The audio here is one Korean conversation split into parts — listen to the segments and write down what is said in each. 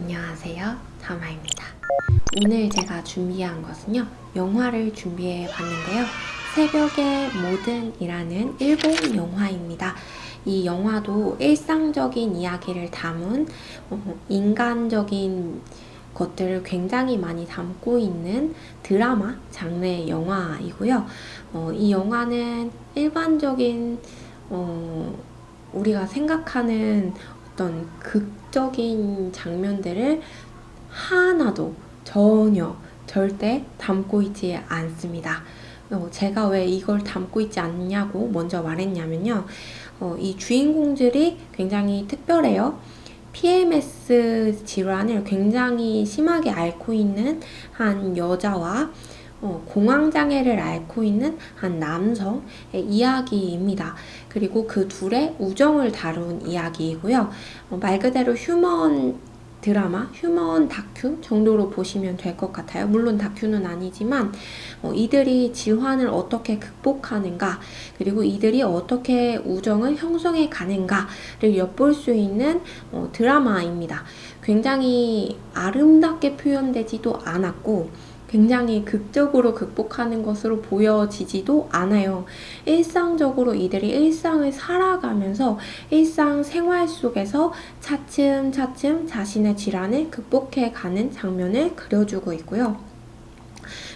안녕하세요, 다마입니다. 오늘 제가 준비한 것은요, 영화를 준비해 봤는데요. 새벽의 모든이라는 일본 영화입니다. 이 영화도 일상적인 이야기를 담은 인간적인 것들을 굉장히 많이 담고 있는 드라마 장르의 영화이고요. 이 영화는 일반적인 우리가 생각하는 어떤 극적인 장면들을 하나도 전혀 절대 담고 있지 않습니다. 제가 왜 이걸 담고 있지 않냐고 먼저 말했냐면요. 이 주인공들이 굉장히 특별해요. PMS 질환을 굉장히 심하게 앓고 있는 한 여자와 공황장애를 앓고 있는 한 남성의 이야기입니다. 그리고 그 둘의 우정을 다룬 이야기이고요. 말 그대로 휴먼 드라마, 휴먼 다큐 정도로 보시면 될 것 같아요. 물론 다큐는 아니지만 이들이 질환을 어떻게 극복하는가, 그리고 이들이 어떻게 우정을 형성해 가는가를 엿볼 수 있는 드라마입니다. 굉장히 아름답게 표현되지도 않았고 굉장히 극적으로 극복하는 것으로 보여지지도 않아요. 일상적으로 이들이 일상을 살아가면서 일상 생활 속에서 차츰차츰 자신의 질환을 극복해가는 장면을 그려주고 있고요.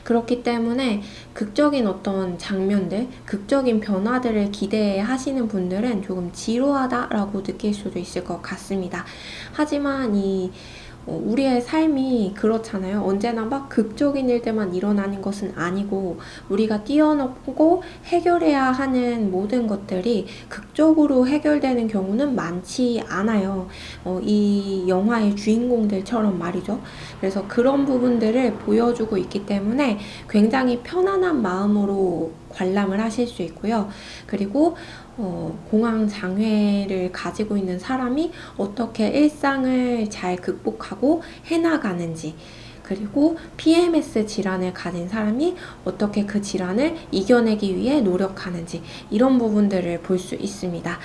그렇기 때문에 극적인 어떤 장면들, 극적인 변화들을 기대하시는 분들은 조금 지루하다라고 느낄 수도 있을 것 같습니다. 하지만 우리의 삶이 그렇잖아요. 언제나 막 극적인 일들만 일어나는 것은 아니고 우리가 뛰어넘고 해결해야 하는 모든 것들이 극적으로 해결되는 경우는 많지 않아요. 이 영화의 주인공들처럼 말이죠. 그래서 그런 부분들을 보여주고 있기 때문에 굉장히 편안한 마음으로 관람을 하실 수 있고요. 그리고 공황 장애를 가지고 있는 사람이 어떻게 일상을 잘 극복하고 해나가는지, 그리고 PMS 질환을 가진 사람이 어떻게 그 질환을 이겨내기 위해 노력하는지, 이런 부분들을 볼 수 있습니다.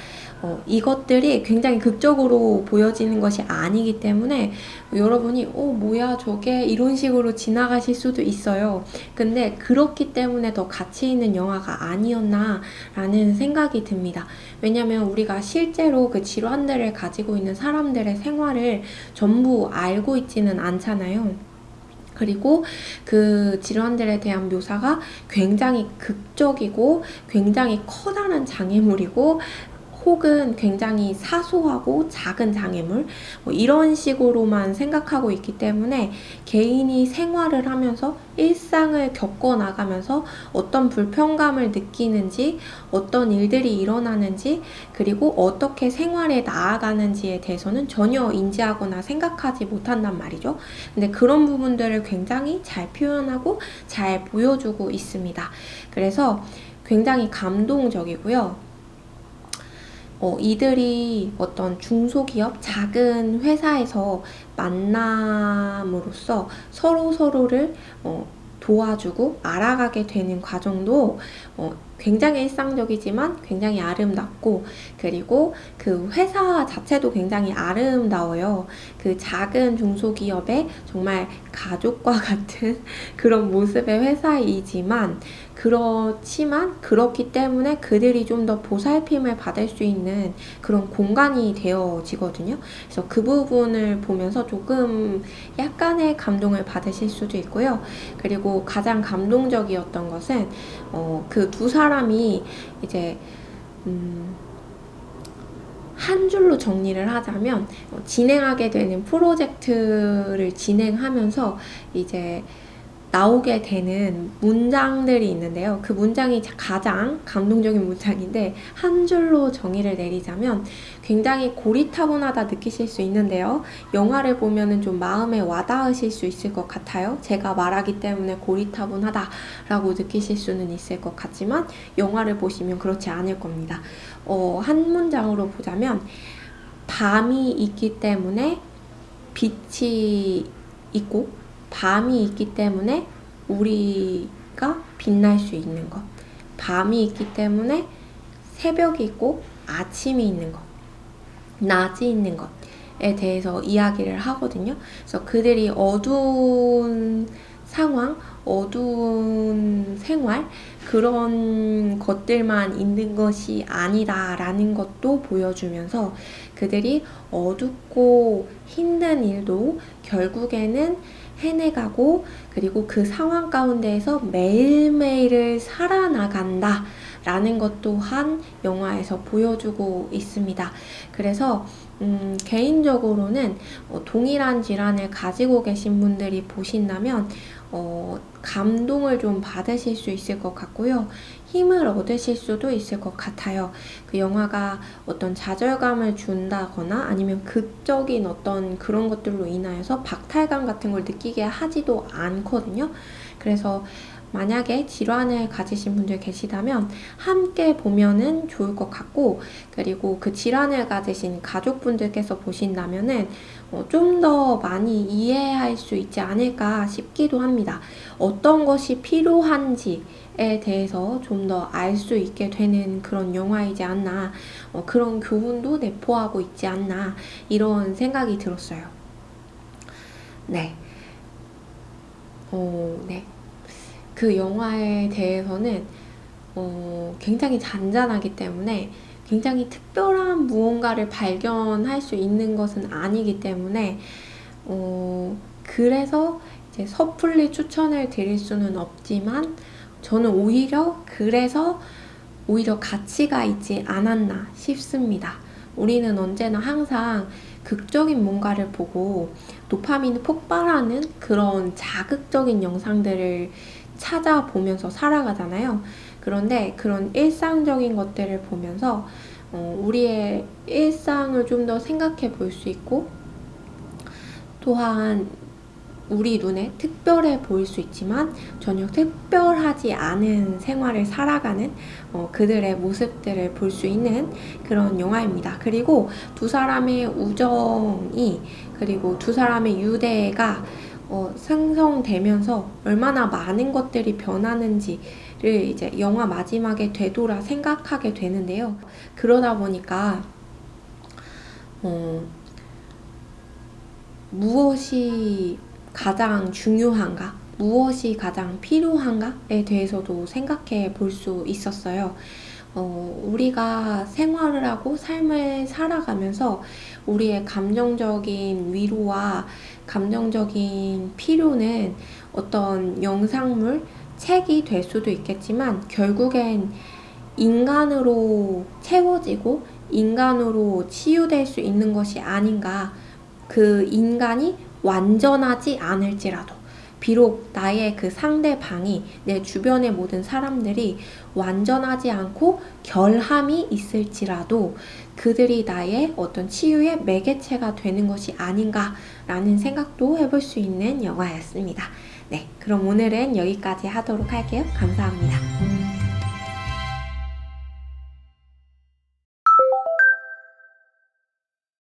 이것들이 굉장히 극적으로 보여지는 것이 아니기 때문에 여러분이 뭐야 저게 이런 식으로 지나가실 수도 있어요. 근데 그렇기 때문에 더 가치 있는 영화가 아니었나 라는 생각이 듭니다. 왜냐면 우리가 실제로 그 질환들을 가지고 있는 사람들의 생활을 전부 알고 있지는 않잖아요. 그리고 그 질환들에 대한 묘사가 굉장히 극적이고 굉장히 커다란 장애물이고 혹은 굉장히 사소하고 작은 장애물, 이런 식으로만 생각하고 있기 때문에 개인이 생활을 하면서 일상을 겪어나가면서 어떤 불편감을 느끼는지, 어떤 일들이 일어나는지, 그리고 어떻게 생활에 나아가는지에 대해서는 전혀 인지하거나 생각하지 못한단 말이죠. 근데 그런 부분들을 굉장히 잘 표현하고 잘 보여주고 있습니다. 그래서 굉장히 감동적이고요. 이들이 어떤 중소기업, 작은 회사에서 만남으로써 서로를 도와주고 알아가게 되는 과정도 굉장히 일상적이지만 굉장히 아름답고, 그리고 그 회사 자체도 굉장히 아름다워요. 그 작은 중소기업의 정말 가족과 같은 그런 모습의 회사이지만, 그렇지만 그렇기 때문에 그들이 좀 더 보살핌을 받을 수 있는 그런 공간이 되어지거든요. 그래서 그 부분을 보면서 조금 약간의 감동을 받으실 수도 있고요. 그리고 가장 감동적이었던 것은 그 두 사람이 이제 한 줄로 정리를 하자면 진행하게 되는 프로젝트를 진행하면서 이제 나오게 되는 문장들이 있는데요. 그 문장이 가장 감동적인 문장인데, 한 줄로 정의를 내리자면 굉장히 고리타분하다 느끼실 수 있는데요. 영화를 보면은 좀 마음에 와닿으실 수 있을 것 같아요. 제가 말하기 때문에 고리타분하다라고 느끼실 수는 있을 것 같지만 영화를 보시면 그렇지 않을 겁니다. 한 문장으로 보자면, 밤이 있기 때문에 빛이 있고, 밤이 있기 때문에 우리가 빛날 수 있는 것, 밤이 있기 때문에 새벽이 있고 아침이 있는 것, 낮이 있는 것, 대해서 이야기를 하거든요. 그래서 그들이 어두운 상황, 어두운 생활, 그런 것들만 있는 것이 아니다라는 것도 보여주면서 그들이 어둡고 힘든 일도 결국에는 해내가고, 그리고 그 상황 가운데에서 매일매일을 살아나간다 라는 것 또한 영화에서 보여주고 있습니다. 그래서 개인적으로는 동일한 질환을 가지고 계신 분들이 보신다면 감동을 좀 받으실 수 있을 것 같고요. 힘을 얻으실 수도 있을 것 같아요. 그 영화가 어떤 좌절감을 준다거나 아니면 극적인 어떤 그런 것들로 인하여서 박탈감 같은 걸 느끼게 하지도 않거든요. 그래서 만약에 질환을 가지신 분들 계시다면 함께 보면은 좋을 것 같고, 그리고 그 질환을 가지신 가족분들께서 보신다면은 좀 더 많이 이해할 수 있지 않을까 싶기도 합니다. 어떤 것이 필요한지에 대해서 좀 더 알 수 있게 되는 그런 영화이지 않나, 그런 교훈도 내포하고 있지 않나, 이런 생각이 들었어요. 네. 네. 그 영화에 대해서는 굉장히 잔잔하기 때문에 굉장히 특별한 무언가를 발견할 수 있는 것은 아니기 때문에 그래서 이제 섣불리 추천을 드릴 수는 없지만, 저는 오히려 가치가 있지 않았나 싶습니다. 우리는 언제나 항상 극적인 뭔가를 보고 도파민이 폭발하는 그런 자극적인 영상들을 찾아보면서 살아가잖아요. 그런데 그런 일상적인 것들을 보면서 우리의 일상을 좀 더 생각해 볼 수 있고, 또한 우리 눈에 특별해 보일 수 있지만 전혀 특별하지 않은 생활을 살아가는 그들의 모습들을 볼 수 있는 그런 영화입니다. 그리고 두 사람의 우정이, 그리고 두 사람의 유대가 생성되면서 얼마나 많은 것들이 변하는지를 이제 영화 마지막에 되돌아 생각하게 되는데요. 그러다 보니까 무엇이 가장 중요한가? 무엇이 가장 필요한가에 대해서도 생각해 볼 수 있었어요. 우리가 생활을 하고 삶을 살아가면서 우리의 감정적인 위로와 감정적인 필요는 어떤 영상물, 책이 될 수도 있겠지만 결국엔 인간으로 채워지고 인간으로 치유될 수 있는 것이 아닌가. 그 인간이 완전하지 않을지라도, 비록 나의 그 상대방이, 내 주변의 모든 사람들이 완전하지 않고 결함이 있을지라도 그들이 나의 어떤 치유의 매개체가 되는 것이 아닌가라는 생각도 해볼 수 있는 영화였습니다. 네, 그럼 오늘은 여기까지 하도록 할게요. 감사합니다.